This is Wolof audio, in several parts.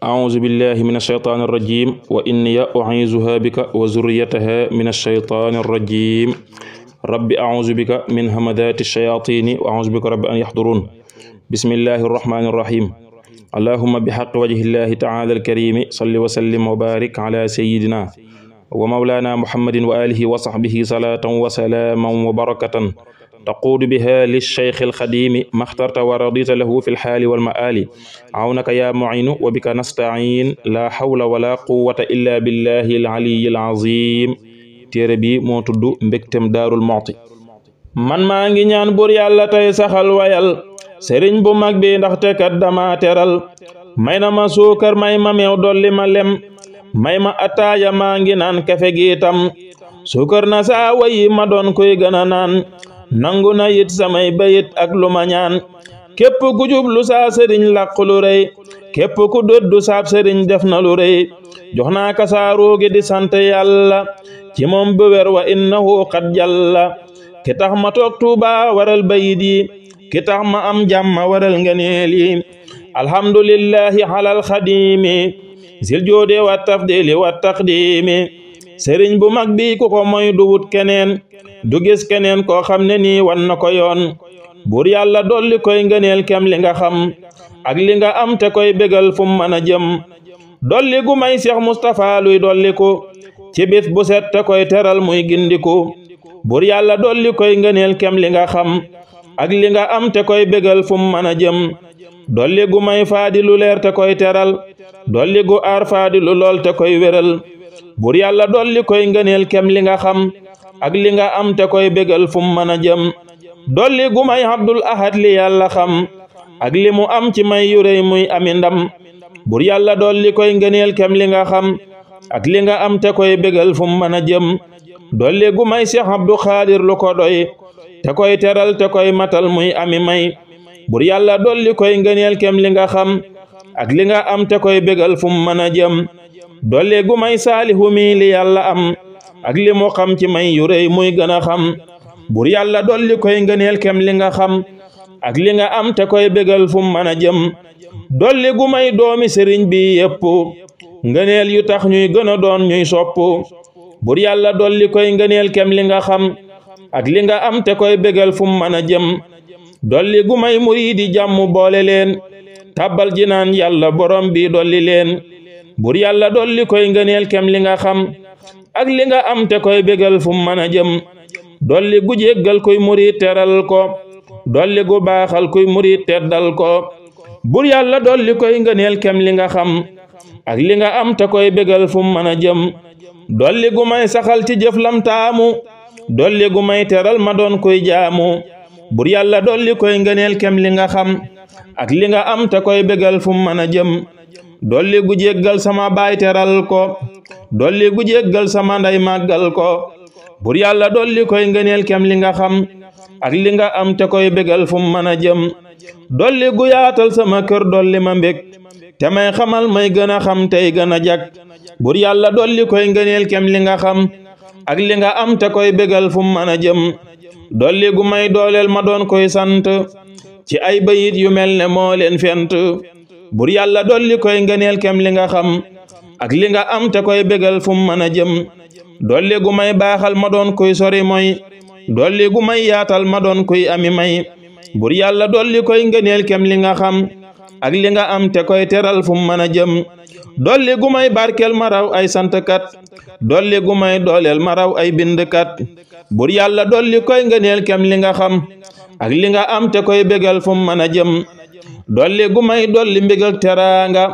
أعوذ بالله من الشيطان الرجيم وإني أعيذها بك وذريتها من الشيطان الرجيم رب أعوذ بك من همذات الشياطين وأعوذ بك رب أن يحضرون بسم الله الرحمن الرحيم اللهم بحق وجه الله تعالى الكريم صل وسلم وبارك على سيدنا ومولانا محمد وآله وصحبه صلاة وسلاما وبركة تقود بها للشيخ الخديم ما اخترت ورضيت له في الحال والمآل عونك يا معين وبك نستعين لا حول ولا قوة إلا بالله العلي العظيم téere bi moo tudd mbégtem daarul moxti man maa ngi ñaan bur yàlla tey saxal wayal sëriñ bu mag bi ndaxte kat dama teral may na ma suukar may ma meew dolli ma lem may ma ataaya maa ngi naan kafe gi tam suukar na saa wayi ma doon koy gën a naan nangu na yit samay bayit ak lu ma ñaan képp ku jublu saa sëriñ làq lu rëy képp ku dëddu saab sëriñ def na lu rëy jox naa ka saa ruugi di sant yàlla ci moom bu wér wa innahu qad jalla ki tax ma toog Tuuba waral bayit yi ki tax ma am jàmm waral ngeneel yi alhamdulillahi alal xadimi zil joode wa tafdili wa taqdimi sëriñ bu mag bi ku ko moy du wut keneen du gis keneen koo xam ne nii wan na ko yoon buur yàlla dolli koy ngëneel kem li nga xam ak li nga am te koy bégal fu mu mën a jëm dolli gu may Seex Mustapha luy dolli ko ci bis bu set te koy teral muy gindiku buur yàlla dolli koy ngëneel kem li nga xam ak li nga am te koy bégal fu mu mën a jëm dolli gu may faadi lu leer te koy teral dolli gu aar faadi lu lool te koy wéral buur yàlla dolli koy ngëneel kem li nga xam ak li nga am te koy bégal fu mu mën a jëm dolli gu may Abdul Ahad li yàlla xam ak li mu am ci may yu rëy muy ami ndam buur yàlla dolli koy ngëneel kem li nga xam ak li nga am te koy bégal fu mu mën a jëm dolli gu may Seex Abdu Xaadir lu ko doy te koy teral te koy matal muy ami may buur yàlla dolli koy ngëneel kem li nga xam ak li nga am te koy bégal fu mu mën a jëm dolli gu may Saalihu mi li yàlla am ak li mu xam ci may yu rëy muy gën a xam buur yàlla dolli koy ngëneel kem li nga xam ak li nga am te koy bégal fu mu mën a jëm dolli gu may doomi sëriñ bi yépp ngëneel yu tax ñuy gën a doon ñuy sopp buur yàlla dolli koy ngëneel kem li nga xam ak li nga am te koy bégal fu mu mën a jëm dolli gu may muriidi jàmm boole leen tàbbal jinaan yàlla borom bi dolli leen buur yàlla dolli koy ngëneel kem li nga xam ak li nga am te koy bégal fu mu mën a jëm dolli gu jéggal kuy murid teral ko dolli gu baaxal kuy murid teddal ko buur yàlla dolli koy ngëneel kem li nga xam ak li nga am te koy bégal fu mu mën a jëm dolli gu may saxal ci jëf lam taamu dolli gu may teral ma doon koy jaamu buur yàlla dolli koy ngëneel kem li nga xam ak li nga am te koy bégal fu mu mën a jëm dolli gu jéggal sama baay teral ko dolli gu jéggal sama nday màggal ko buur yàlla dolli koy ngëneel kem li nga xam ak li nga am te koy bégal fu mu mën a jëm dolli gu yaatal sama kër dolli ma mbég te may xamal may gën a xam tey gën a jag buur yàlla dolli koy ngëneel kem li nga xam ak li nga am te koy bégal fu mu mën a jëm dolli gu may dooleel ma doon koy sant ci ay bayit yu mel ne moo leen fent buur yàlla dolli koy ngëneel kem li nga xam ak li nga am te koy bégal fu mu mën a jëm dolli gu may baaxal ma doon koy sori moy dolli gu may yaatal ma doon koy ami may buur yàlla dolli koy ngëneel kem li nga xam ak li nga am te koy teral fu mu mën a jëm dolli gu may barkel ma raw ay santkat dolli gu may dooleel ma raw ay bindkat buur yàlla dolli koy ngëneel kem li nga xam ak li nga am te koy bégal fu mu mën a jëm dolli gu may dolli mbég ak teraanga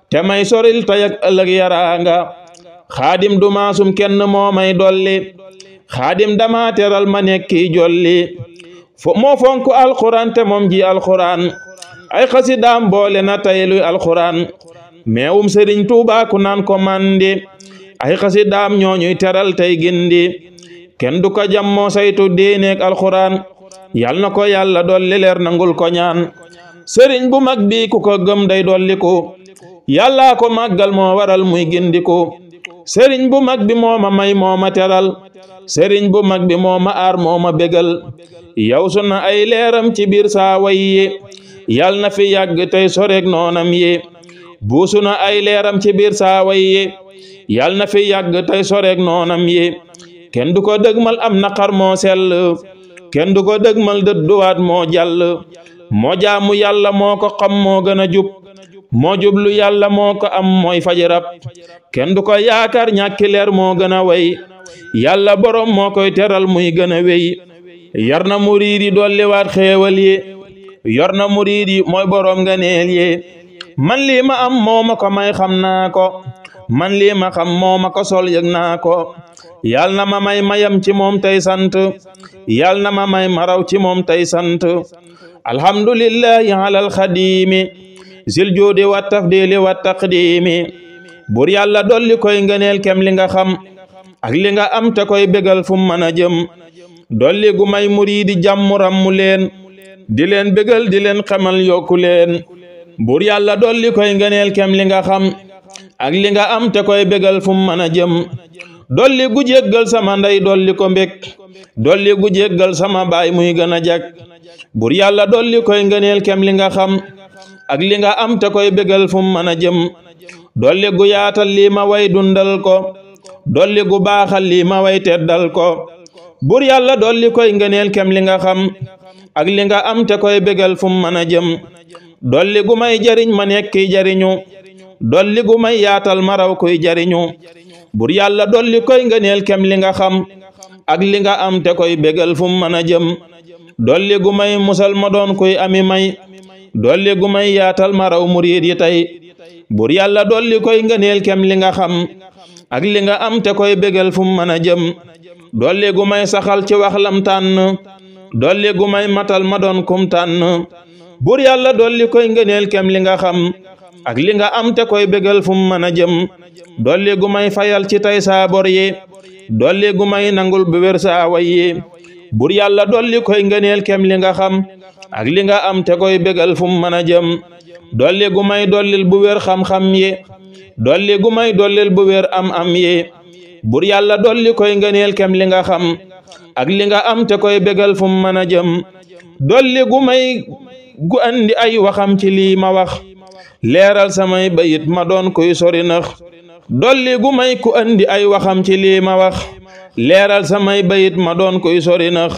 te may soril tey ak ëllëg yaraanga xaadim du maasum kenn moo may dolli xaadim dama teral ma nekki jolli moo fonk alxuraan te moom ji alxuraan ay xasidaam boole na tey luy alxuraan meewum sëriñ Tuubaa ku naan ko mandi ay xasidaam ñooñuy teral tey gindi kenn du ko jam moo saytu diineek alxuraan yal na ko yàlla dolli leer nangul ko ñaan sëriñ bu mag bi ku ko gëm day dolliku yàllaa ko màggal moo waral muy gindiku sëriñ bu mag bi moo ma may moo ma teral sëriñ bu mag bi moo ma aar moo ma bégal yow su na ay leeram ci biir saa way yi yal na fi yàgg tey sorek noonam yi buusu na ay leeram ci biir saawa yi yal na fi yàgg tey soreek noonam yi kenn du ko dëgmal am naqar moo sell kenn du ko dëgmal dëdduwaat moo jàll moo jaamu yàlla moo ko xam moo gën a jub moo jublu yàlla moo ko am mooy fajarab kenn du ko yaakaar ñàkki leer moo gën a way yàlla borom moo koy teral muy gën a wey yar na muriid yi dolliwaat xéewal yi yor na muriid yi mooy borom nga neel yi man lii ma am moo ma ko may xam naa ko man lii ma xam moo ma ko sol yëg naa ko yal na ma may mayam ci moom tey sant yal na ma may maraw ci moom tey sant alhamdulillahi alal xadiimi zil juudi wa tafdili wa taqdiimi bur yàlla dolli koy ngëneel kem li nga xam ak li nga am te koy bégal fu mën a jëm dolli gu may muriidi jàmm rammu leen di leen bégal di leen xamal yokku leen bur yàlla dolli koy ngëneel kem li nga xam ak li nga am te koy bégal fu mën a jëm dolli gu jéggal sama ndey dolli ko mbég dolli gu jéggal sama baay muy gën a jag bur yàlla dolli koy ngëneel kem li nga xam ak li nga am te koy bégal fu mën a jëm dolli gu yaatal lii ma way dundal ko dolli gu baaxal lii ma way teddal ko bur yàlla dolli koy ngëneel kem li nga xam ak li nga am te koy bégal fu mën a jëm dolli gu may jariñ ma nekki jariñu dolli gu may yaatal ma raw koy jariñu bur yàlla dolli koy ngëneel kem li nga xam ak li nga am te koy bégal fu mën a jëm dolli gu may musal ma doon koy ami may dolli gu may yaatal ma raw muriid yi tey bur yàlla dolli koy ngëneel kem li nga xam ak li nga am te koy bégal fu mën a jëm dolli gu may saxal ci wax lam tànn dolli gu may matal ma doon kum tànn bur yàlla dolli koy ngëneel kem li nga xam ak li nga am te koy bégal fu mën a jëm dolli gu may fayal ci tey saa bor yi dolli gu may nangul bu wér saa way yi bur yàlla dolli koy ngëneel kem li nga xam ak li nga am te koy bégal fu mën a jëm dolli gu may dollil bu wér xam-xam yi dolli gu may dollil bu wér am yi bur yàlla dolli koy ngëneel kem li nga xam ak li nga am te koy bégal fu mën a jëm dolli gu may gu andi ay waxam ci lii ma wax leeral samay bayit ma doon koy sori nax dolli gu may ku andi ay waxam ci lii ma wax leeral samay bayit ma doon koy sori nax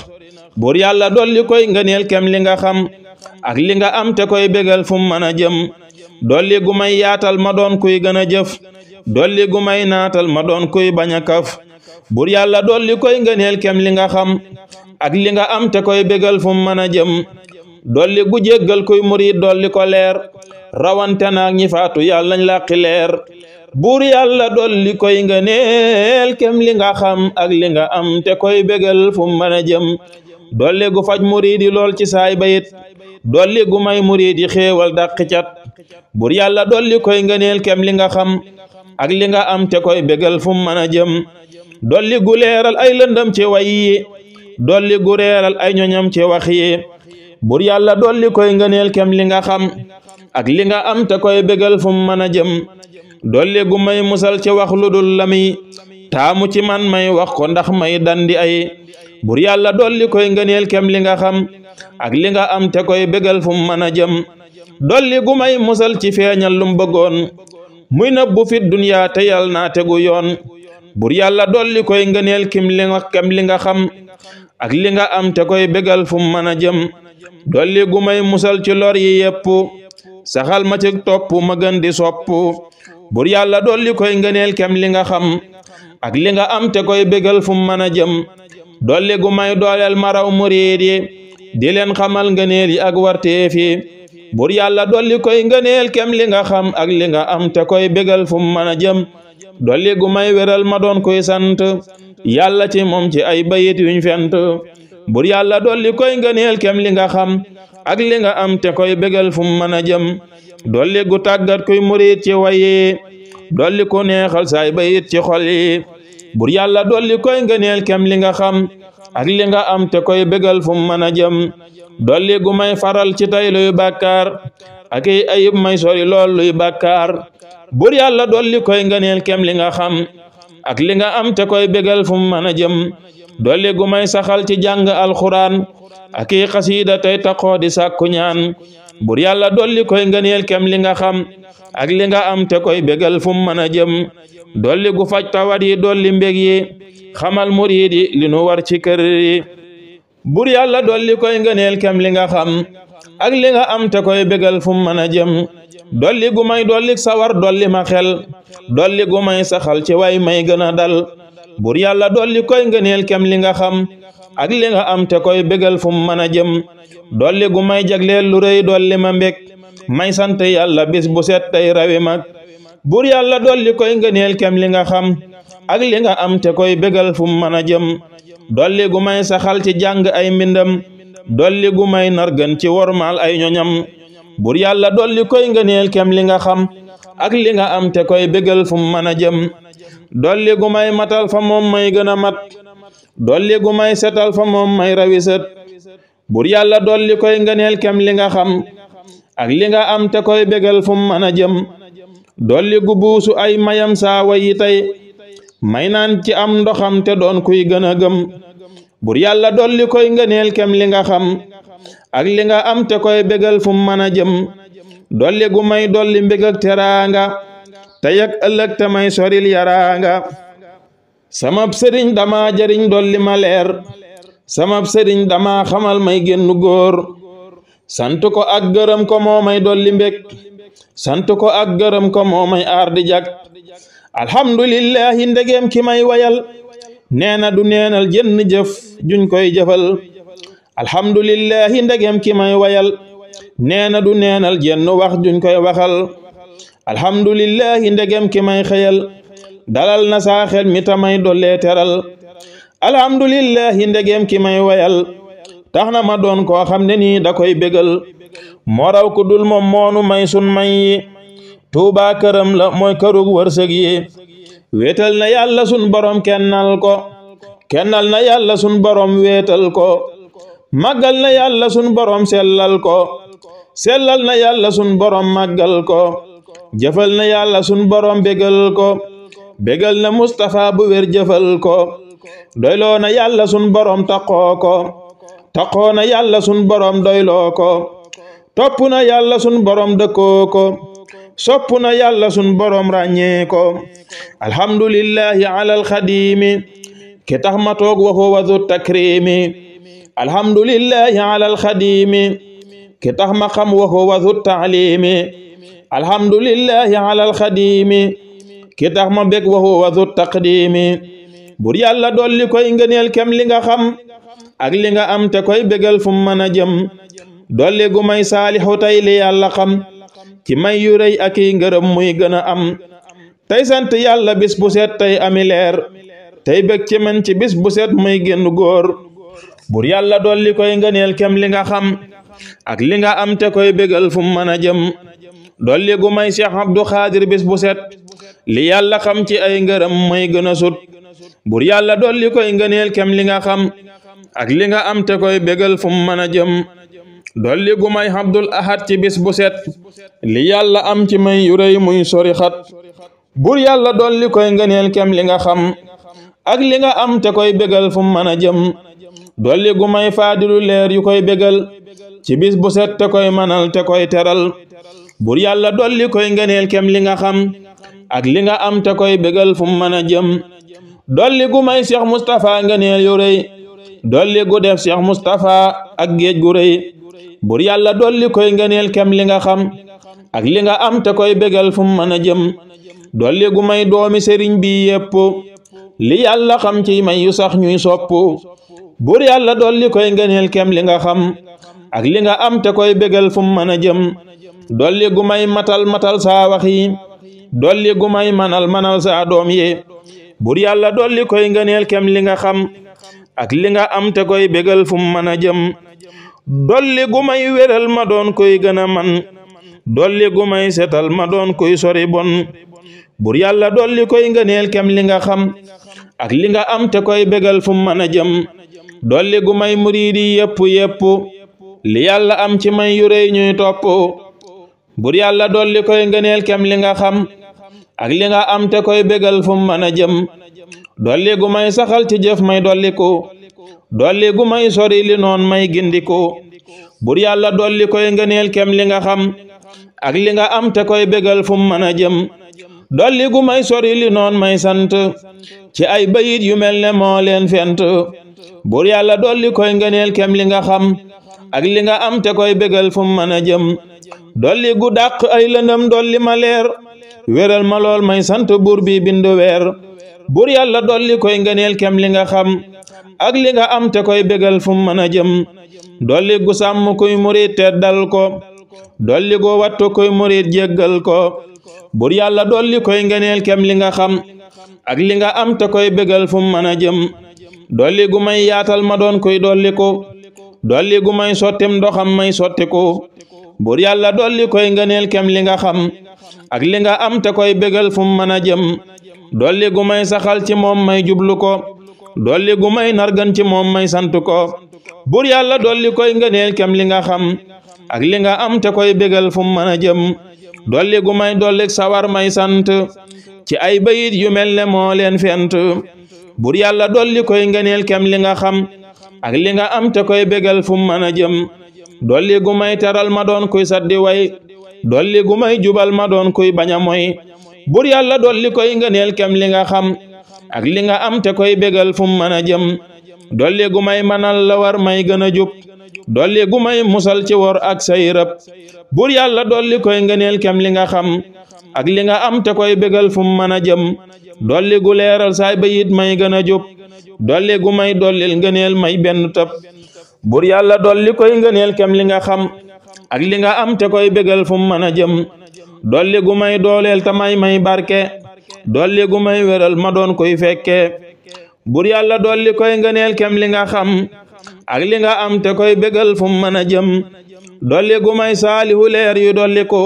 bur yàlla dolli koy ngëneel kem li nga xam ak li nga am te koy bégal fu mën a jëm dolli gu may yaatal ma doon koy gën a jëf dolli gu may naatal ma doon koy bañ a kaf bur yàlla dolli koy ngëneel kem li nga xam ak li nga am te koy bégal fu mën a jëm dolli gu jéggal koy murid dolli ko leer rawante naag ñi faatu yàlla nañ làqi leer buur yàlla dolli koy ngëneel kem li nga xam ak li nga am te koy bégal fu mën a jëm dolli gu faj murid yi lool ci saay bayit dolli gu may murid yi xéewal dàqi cat buur yàlla dolli koy ngëneel kem li nga xam ak li nga am te koy bégal fu mën a jëm dolli gu leeral ay lëndëm ci way yi dolli gu reeral ay ñoñam ci wax yi bur yàlla dolli koy ngëneel kem li nga xam ak li nga am te koy bégal fu mën a jëm dolli gu may musal ci wax lu dul la muy taamu ci man may wax ko ndax may dandi ay bur yàlla dolli koy ngëneel kem li nga xam ak li nga am te koy bégal fu mën a jëm dolli gu may musal ci feeñal lum bëggoon muy nëbbu fit duniyaa te yàlla naa tegu yoon bur yàlla dolli koy ngëneel kem li nga xam ak li nga am te koy bégal fu mën a jëm dolli gu may musal ci lor yi yépp saxal ma ci topp ma gën di sopp bur yàlla dolli koy ngëneel kem li nga xam ak li nga am te koy bégal fu mën a jëm dolli gu may dooleel maraw muriid yi di leen xamal ngëneel yi ak warteef yi bur yàlla dolli koy ngëneel kem li nga xam ak li nga am te koy bégal fu mën a jëm dolli gu may wéral ma doon koy sant yàlla ci moom ci ay bayit yuñ fent bur yàlla dolli koy ngëneel kem li nga xam ak li nga am te koy bégal fu mën a jëm dolli gu tàggat koy murid ci wayi dolli ko neexal saay bayit ci xol yi bur yàlla dolli koy ngëneel kem li nga xam ak li nga am te koy bégal fu mën a jëm dolli gu may faral ci tay luy bàkkaar ak ay ayib may sori lool luy bàkkaar bur yàlla dolli koy ngëneel kem li nga xam ak li nga am te koy bégal fu mën a jëm dolli gu may saxal ci jàng alxuraan ak i xasiida tey taxoo di sàkku ñaan bur yàlla dolli koy ngëneel kem li nga xam ak li nga am te koy bégal fu mu mën a jëm dolli gu faj tawat yi dolli mbég yi xamal murid yi li nu war ci kër yi bur yàlla dolli koy ngëneel kem li nga xam ak li nga am te koy bégal fu mu mën a jëm dolli gu may dolli sawar dolli ma xel dolli gu may saxal ci way may gën a dal bur yàlla dolli koy ngëneel kem li nga xam ak li nga am te koy bégal fu mu mën a jëm dolli gu may jagleel lu rëy dolli ma mbég may sant yàlla bis bu set tey rawi mag bur yàlla dolli koy ngëneel kem li nga xam ak li nga am te koy bégal fu mu mën a jëm dolli gu may saxal ci jàng ay mbindam dolli gu may nargan ci wormaal ay ñoñam bur yàlla dolli koy ngëneel kem li nga xam ak li nga am te koy bégal fu mu mën a jëm dolli gu may matal fa moom may gën a mat dolli gu may setal fa moom may rawisat bur yàlla dolli koy ngëneel kem li nga xam ak li nga am te koy bégal fu mu mën a jëm dolli gu buusu ay mayam saa wayi tey may naan ci am ndoxam te doon kuy gën a gëm bur yàlla dolli koy ngëneel kem li nga xam ak li nga am te koy bégal fu mu mën a jëm dolli gu may dolli mbég ak teraanga tey ak ëllëg te may soril yaraanga samab sëriñ dama jariñ dolli ma leer samab sëriñ dama xamal may génnu góor sant ko ak gërëm ko moo may dolli mbég sant ko ak gërëm ko moo may aar di jag alhamdulillahi ndegem ki may wayal neena du neenal jenn jëf juñ koy jëfal alhamdulillahi ndegem ki may wayal neena du neenal jenn wax juñ koy waxal alhamdulillahi ndegem ki may xëyal dalal na saa xel mi tamay dollee teral alhamdulillahi ndegem ki may wayal tax na ma doon koo xam ne nii da koy bégal moo raw ku dul moom moonu may sun may yi tuubaa këram la mooy kërug wërsëg yi wéetal na yàlla sun borom kennal na yàlla sun borom wéetal ko màggal na yàlla sun borom sellal na yàlla sun borom màggal ko jëfal na yàlla sun borom bégal na Mustafa bu wér jëfal ko doyloo na yàlla sun borom taqoo na yàlla sun borom doyloo ko topp na yàlla sun borom dëkkoo ko sopp na yàlla sun borom ràññee ko alhamdulillahi ala alxadimi ki tax ma toog waxu wazu takrimi alhamdulillahi ala alxadimi ki tax ma xam waxu wazu taalimi alhamdulillahi ala alxadimi ki tax ma bég waxu wazu taqdimi bur yàlla dolli koy ngëneel kem li nga xam ak li nga am te koy bégal fu mu mën a jëm dolli gu may saalixu tey li yàlla xam ci may yu rëy ak i ngërëm muy gën a am tey sant yàlla bis bu set tey ami leer tey bég ci man ci bis bu set muy génn góor bur yàlla dolli koy ngëneel kem li nga xam ak li nga am te koy bégal fu mu mën a jëm dolli gu may Cheikh Abdou Khadir bis bu set li yàlla xam ci ay ngërëm muy gën a sut bur yàlla dolli koy ngëneel kem li nga xam ak li nga am te koy bégal fu mu mën a jëm dolli gu may Abdul Ahad ci bis bu set li yàlla am ci may yu rëy muy sori xat bur yàlla dolli koy ngëneel kem li nga xam ak li nga am te koy bégal fu mu mën a jëm dolli gu may faadilu leer yu koy bégal ci bis bu set te koy manal te koy teral bur yàlla dolli koy ngëneel kem li nga xam ak li nga am te koy bégal fu mu mën a jëm dolli gu may Cheikh Moustapha ngëneel yu rëy dolli gu def Cheikh Moustapha ak géej gu rëy bur yàlla dolli koy ngëneel kem li nga xam ak li nga am te koy bégal fu mu mën a jëm dolli gu may doomi sëriñ bi yépp li yàlla xam ci may yu sax ñuy sopp bur yàlla dolli koy ngëneel kem li nga xam ak li nga am te koy bégal fu mu mën a jëm dolli gu may matal saa wax yi dolli gu may manal saa doom yi bur yàlla dolli koy ngëneel kem li nga xam ak li nga am te koy bégal fu mu mën a jëm dolli gu may wéral ma doon koy gën a man dolli gu may setal ma doon koy sori bon bur yàlla dolli koy ngëneel kem li nga xam ak li nga am te koy bégal fu mu mën a jëm dolli gu may muriidi yépp li yàlla am ci may yu rëy ñuy topp bur yàlla dolli koy ngëneel kem li nga xam ak li nga am te koy bégal fu mu mën a jëm dolli gu may saxal ci jëf may dolliku dolli gu may sori li noon may gindiku bur yàlla dolli koy ngëneel kem li nga xam ak li nga am te koy bégal fu mën a jëm dolli gu may sori li noon may sant ci ay bayit yu mel ne moo leen fent buur yàlla dolli koy ngëneel kem li nga xam ak li nga am te koy bégal fu mën a jëm dolli gu dàq ay lëndëm dolli ma leer wéral ma lool may sant buur bi bindu weer buur yàlla dolli koy ngëneel kem li nga xam ak li nga am te koy bégal fu mën a jëm dolli gu sàmm kuy murit teddal ko dolli gu wattu kuy murit jéggal ko buur yàlla dolli koy ngëneel kem li nga xam ak li nga am te koy bégal fu mën a jëm dolli gu may yaatal ma doon koy dolli ko dolli gu may sottim ndoxam may sotti ko buur yàlla dolli koy ngëneel kem li nga xam ak li nga am te koy bégal fu mën a jëm dolli gu may saxal ci moom may jublu ko dolli gu may nargan ci moom may sant ko buur yàlla dolli koy ngëneel kem li nga xam ak li nga am te koy bégal fu mën a jëm dolli gu may dollik sawar may sant ci ay bayit yu mel ne moo leen fent buur yàlla dolli koy ngëneel kem li nga xam ak li nga am te koy bégal fu mën a jëm dolli gu may teral ma doon kuy saddi way dolli gu may jubal ma doon kuy bañ a moy buur yàlla dolli koy ngëneel kem li nga xam ak li nga am te koy bégal fu mën a jëm dolli gu may manal la war may gën a jub dolli gu may musal ci wor ak say rëb buur yàlla dolli koy ngëneel kem li nga xam ak li nga am te koy bégal fu mën a jëm dolli gu leeral saay bayit may gën a jub dolli gu may dollil ngëneel may benn tëb buur yàlla dolli koy ngëneel kem li nga xam ak li nga am te koy bégal fu mën a jëm dolli gu may dooleel ta may barke dolli gu may wéral ma doon koy fekke buur yàlla dolli koy ngëneel kem li nga xam ak li nga am te koy bégal fu mën a jëm dolli gu may saalihu leer yu dolli ko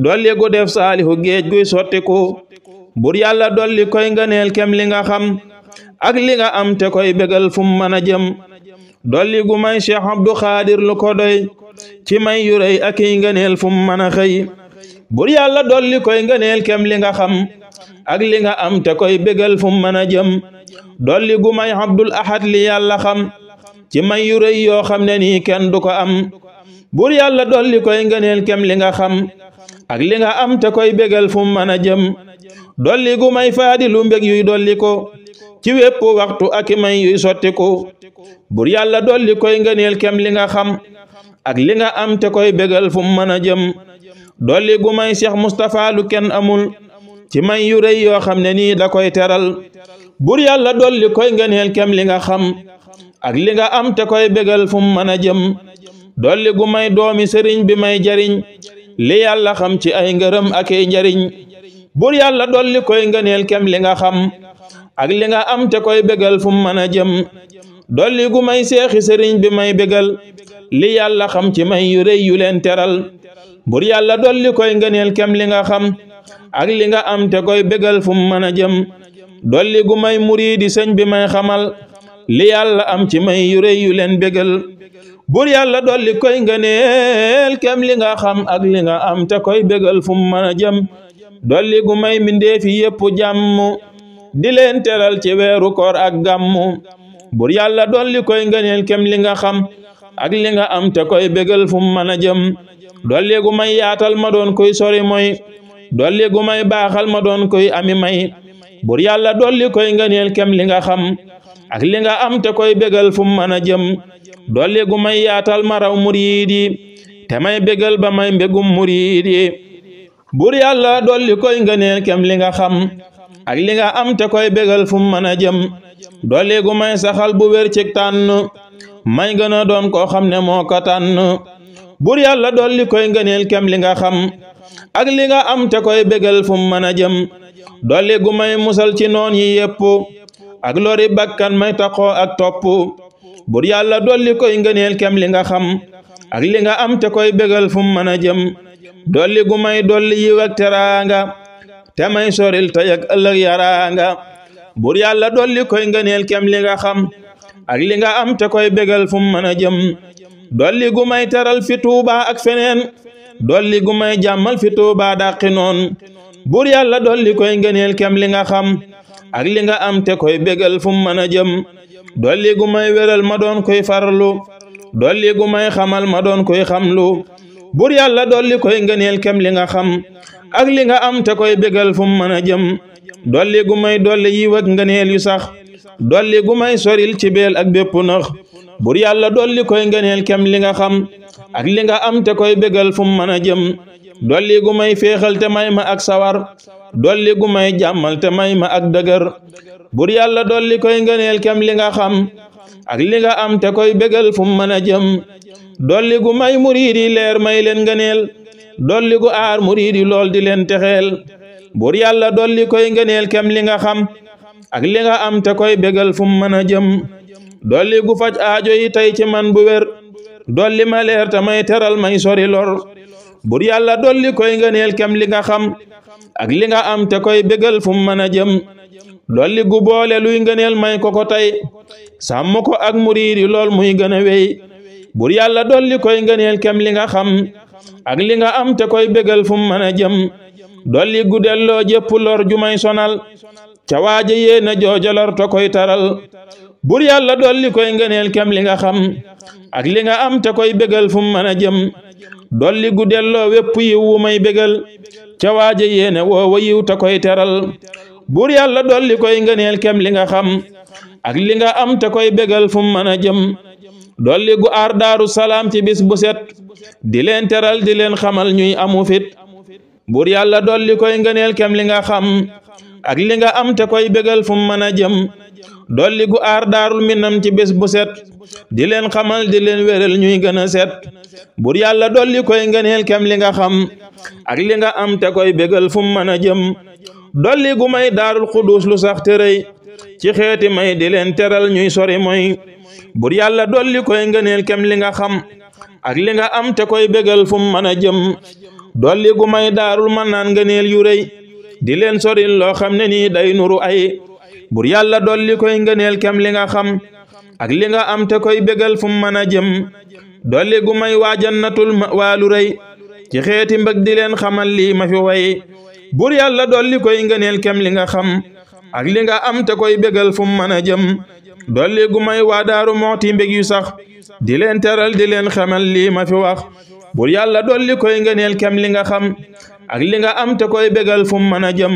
dolli gu def saalihu géej guy sotti ko buur yàlla dolli koy ngëneel kem li nga xam ak li nga am te koy bégal fu mën a jëm dolli gu may Cheikh Abdou Khadir lu ko doy ci may yu rëy ak yi ngëneel fu mën a xëy buur yàlla dolli koy ngëneel kem li nga xam ak li nga am te koy bégal fu mën a jëm dolli gu may Abdul Ahad li yàlla xam ci may yu rëy yoo xam ne nii kenn du ko am buur yàlla dolli koy ngëneel kem li nga xam ak li nga am te koy bégal fu mën a jëm dolli gu may faadilu mbég yuy dolli ko ci wépp waxtu ak may yuy sotti ko buur yàlla dolli koy ngëneel kem li nga xam ak li nga am te koy bégal fu mën a jëm dolli gu may Cheikh Moustapha lu kenn amul ci may yu rëy yoo xam ne nii da koy teral buur yàlla dolli koy ngëneel kem li nga xam ak li nga am te koy bégal fu mën a jëm dolli gu may doomi sëriñ bi may jariñ li yàlla xam ci ay ngërëm ak ay njariñ buur yàlla dolli koy ngëneel kem li nga xam ak li nga am te koy bégal fu mën a jëm dolli gu may seexi sëriñ bi may bégal li yàlla xam ci may yu rëy yu leen teral buur yàlla dolli koy ngëneel kem li nga xam ak li nga am te koy bégal fu mën a jëm dolli gu may muriidi sëñ bi may xamal li yàlla am ci may yu rëy yu leen bégal buur yàlla dolli koy ngëneel kem li nga xam ak li nga am te koy bégal fu mën a jëm dolli gu may mindeefi yépp jàmm di leen teral ci weeru koor ak gàmmu buur yàlla dolli koy ngëneel kem li nga xam ak li nga am te koy bégal fu mën a jëm dolli gu may yaatal ma doon koy sori moy dolli gu may baaxal ma doon koy ami may buur yàlla dolli koy ngëneel kem li nga xam ak li nga am te koy bégal fu mën a jëm dolli gu may yaatal ma raw muriidi te may bégal ba may mbégum muriidi buur yàlla dolli koy ngëneel kem li nga xam ak li nga am te koy bégal fu mën a jëm dolli gu may saxal bu wér ci tànn may gën a doon koo xam ne moo ko tànn buur yàlla dolli koy ngëneel kem li nga xam ak li nga am te koy bégal fu mën a jëm dolli gu may musal ci noon yi yépp ak lori bakkan may taxoo ak topp buur yàlla dolli koy ngëneel kem li nga xam ak li nga am te koy bégal fu mën a jëm dolli gu may dolli yiw ak teraanga te may soril tey ak ëllëg yaraanga buur yàlla dolli koy ngëneel kem li nga xam ak li nga am te koy bégal fu mën a jëm dolli gu may teral fi Tuuba ak feneen dolli gu may jàmmal fi Tuuba dàqi noon buur yàlla dolli koy ngëneel kem li nga xam ak li nga am te koy bégal fu mën a jëm dolli gu may wéral ma doon koy farlu dolli gu may xamal ma doon koy xamlu bur yàlla dolli koy ngëneel kem li nga xam ak li nga am te koy bégal fu mu mën a jëm dolli gu may dolli yiw ak ngëneel yu sax dolli gu may soril ci beel ak bépp nax bur yàlla dolli koy ngëneel kem li nga xam ak li nga am te koy bégal fu mu mën a jëm dolli gu may féexal te may ma ak sawar dolli gu may jàmmal te may ma ak dëgër bur yàlla dolli koy ngëneel kem li nga xam ak li nga am te koy bégal fu mu mën a jëm dolli gu may muriid yi leer may leen ngëneel dolli gu aar muriid yi lool di leen texeel bur yàlla dolli koy ngëneel kem li nga xam ak li nga am te koy bégal fu mu mën a jëm dolli gu faj aajo yi tey ci man bu wér dolli ma leer te may teral may sori lor bur yàlla dolli koy ngëneel kem li nga xam ak li nga am te koy bégal fu mu mën a jëm dolli gu boole luy ngëneel may ko tey sàmm ko ak muriid yi lool muy gën a wéy bur yàlla dolli koy ngëneel kem li nga xam ak li nga am te koy bégal fu mu mën a jëm dolli gu delloo jëpp lor ju may sonal ca waaja yéena jooja lor te koy taral bur yàlla dolli koy ngëneel kem li nga xam ak li nga am te koy bégal fu mu mën a jëm dolli gu delloo wépp yiw wu may bégal ca waaja yéene woowa yiw te koy teral bur yàlla dolli koy ngëneel kem li nga xam ak li nga am te koy bégal fu mu mën a jëm dolli gu aar daaru salaam ci bis bu set di leen teral di leen xamal ñuy amu fit bur yàlla dolli koy ngëneel kem li nga xam ak li nga am te koy bégal fu mu mën a jëm dolli gu aar daarul minam ci bis bu set di leen xamal di leen wéral ñuy gën a set bur yàlla dolli koy ngëneel kem li nga xam ak li nga am te koy bégal fu mu mën a jëm dolli gu may daarul xuduus lu sax te rëy ci xeeti may di leen teral ñuy sori mooy bur yàlla dolli koy ngëneel kem li nga xam ak li nga am te koy bégal fu mu mën a jëm dolli gu may daarul mën naan ngëneel yu rëy di leen soril loo xam ne nii day nuru ay bur yàlla dolli koy ngëneel kem li nga xam ak li nga am te koy bégal fu mu mën a jëm dolli gu may waa jannatul waalu rëy ci xeeti mbëg di leen xamal lii ma fi way bur yàlla dolli koy ngëneel kem li nga xam ak li nga am te koy bégal fu mu mën a jëm dolli gu may waa daaru mooti mbég yu sax di leen teral di leen xamal lii ma fi wax bur yàlla dolli koy ngëneel kem li nga xam ak li nga am te koy bégal fu mu mën a jëm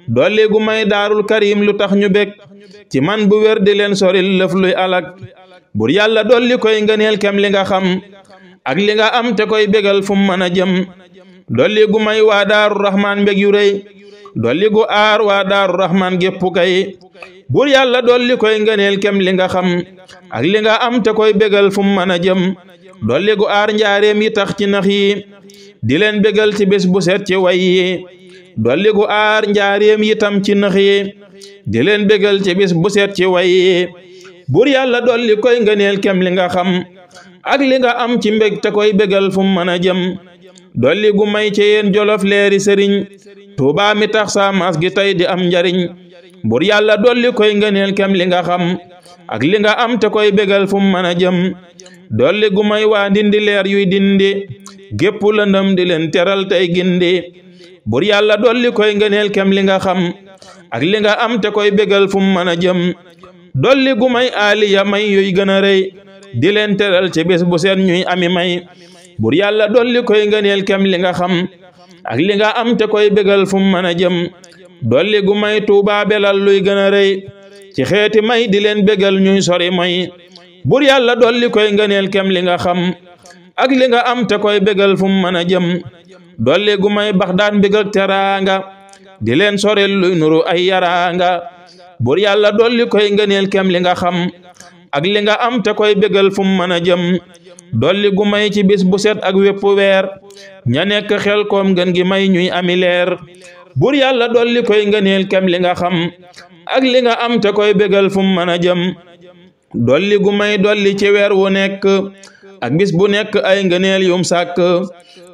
dolli gu may daarul karim lu tax ñu bég ci man bu wér di leen soril lëf luy alak bur yàlla dolli koy ngëneel kem li nga xam ak li nga am te koy bégal fu mu mën a jëm dolli gu may waa daaru rahmaan mbég yu rëy dolli gu aar waa daaru rahmaan gépp kay bur yàlla dolli koy ngëneel kem li nga xam ak li nga am te koy bégal fu mu mën a jëm dolli gu aar njaareem yi tax ci nax yi di leen bégal ci bés bu set ci way yi dolli gu aar njaareem yi tam ci nax yi di leen bégal ci bés bu set ci way yi bur yàlla dolli koy ngëneel kem li nga xam ak li nga am ci mbég te koy bégal fu mu mën a jëm dolli gu may ci yéen jolof leeri sëriñ Tuubaa mi tax saa maas gi tey di am njariñ bur yàlla dolli koy ngëneel kem li nga xam ak li nga am te koy bégal fu mu mën a jëm dolli gu may waa ndindi leer yuy dindi gépp lëndëm di leen teral tey gindi bur yàlla dolli koy ngëneel kem li nga xam ak li nga am te koy bégal fu mu mën a jëm dolli gu may aaliya may yuy gën a rëy di leen teral ci bés bu seen ñuy ami may bur yàlla dolli koy ngëneel kem li nga xam ak li nga am te koy bégal fu mu mën a jëm dolli gu may tuubaa belal luy gën a rëy ci xeeti may di leen bégal ñuy sori moy bur yàlla dolli koy ngëneel kem li nga xam ak li nga am te koy bégal fu mu mën a jëm dolli gu may baxdaan mbég ak teraanga di leen soril luy nuru ay yaraanga bur yàlla dolli koy ngëneel kem li nga xam ak li nga am te koy bégal fu mu mën a jëm dolli gu may ci bis bu set ak wépp weer ña nekk xel koom gën gi may ñuy ami leer bur yàlla dolli koy ngëneel kem li nga xam ak li nga am te koy bégal fu mu mën a jëm dolli gu may dolli ci weer wu nekk ak bis bu nekk ay ngëneel yum sàkk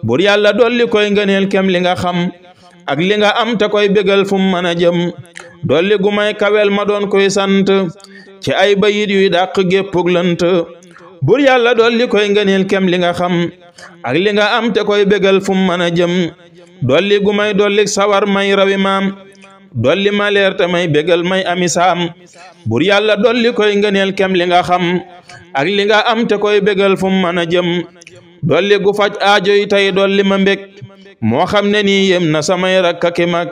bur yàlla dolli koy ngëneel kem li nga xam ak li nga am te koy bégal fu mu mën a jëm dolli gu may kawel ma doon koy sant ci ay bayit yuy dàq géppug lënt bur yàlla dolli koy ngëneel kem li nga xam ak li nga am te koy bégal fu mu mën a jëm dolli gu may dolli sawar may rawi maam dolli ma leer te may bégal may ami saam bur yàlla dolli koy ngëneel kem li nga xam ak li nga am te koy bégal fu mu mën a jëm dolli gu faj aajo yi tey dolli ma mbég moo xam ne nii yem na samay rakka ki mag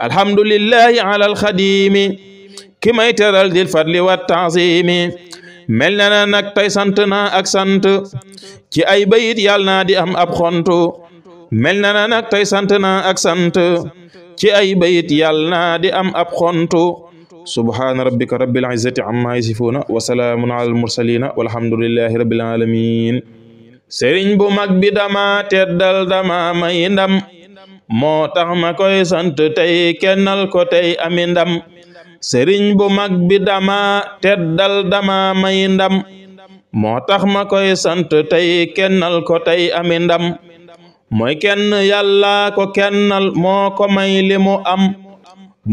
alhamdulillahi ala alxadimi ki may teral dil fadli wa taazimi mel na nag tey sant naa ak sant ci ay bayit yàlla naa di am ab xontu mel na nag tey sant naa ak sant ci ay bayit yàlla naa di am ab xontu subhaana rabbika rabbil izzati amma yasifuuna wa salaamun ala al mursalina walhamdulillahi rabbil alamin sëriñ bu mag bi dama teddal dama may ndam moo tax ma koy sant tey kennal ko tey ami ndam sëriñ bu mag bi dama teddal dama may ndam moo tax ma koy sant tey kennal ko tey ami ndam mooy kenn yàlla ko kennal moo ko may li mu am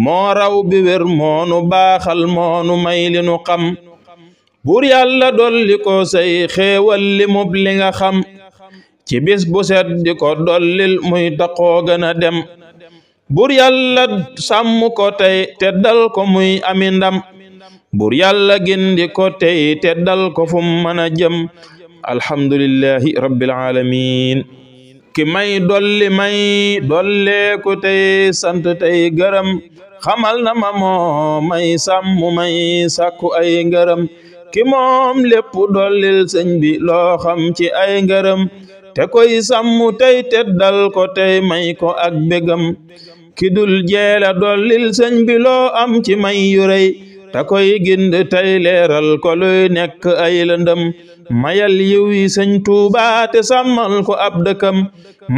moo raw bi wér moonu baaxal moonu may li nu xam buur yàlla dolli ko say xéewal li mub li nga xam ci bis bu set di ko dollil muy taqoo gën a dem buur yàlla sàmm ko tey teddal ko muy ami ndam buur yàlla gindi ko tey teddal ko fum mën a jëm alhamdulillahi rabbil alamin ki may dolli may dolleeku tey sant tey gërëm xamal na ma moo may sàmm may sàkku ay ngërëm ki moom lépp dollil sëñ bi loo xam ci ay ngërëm te koy sàmm tey teddal ko tey may ko ak bégam ki dul jeela dollil sëñ bi loo am ci may yu rëy te koy gind tey leeral ko luy nekk ay lëndëm mayal yiw yi sëñ Tuubaa te sàmmal ko ab dëkkam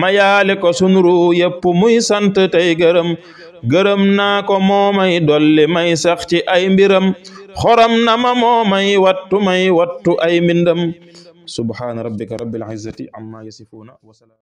mayaale ko sunru yépp muy sant tey gërëm gërëm naa ko moo may dolli may sax ci ay mbiram xoram na ma moo may wattu ay mbindam subhaana rabbika rabbil izzati amma yasifuuna wa salaam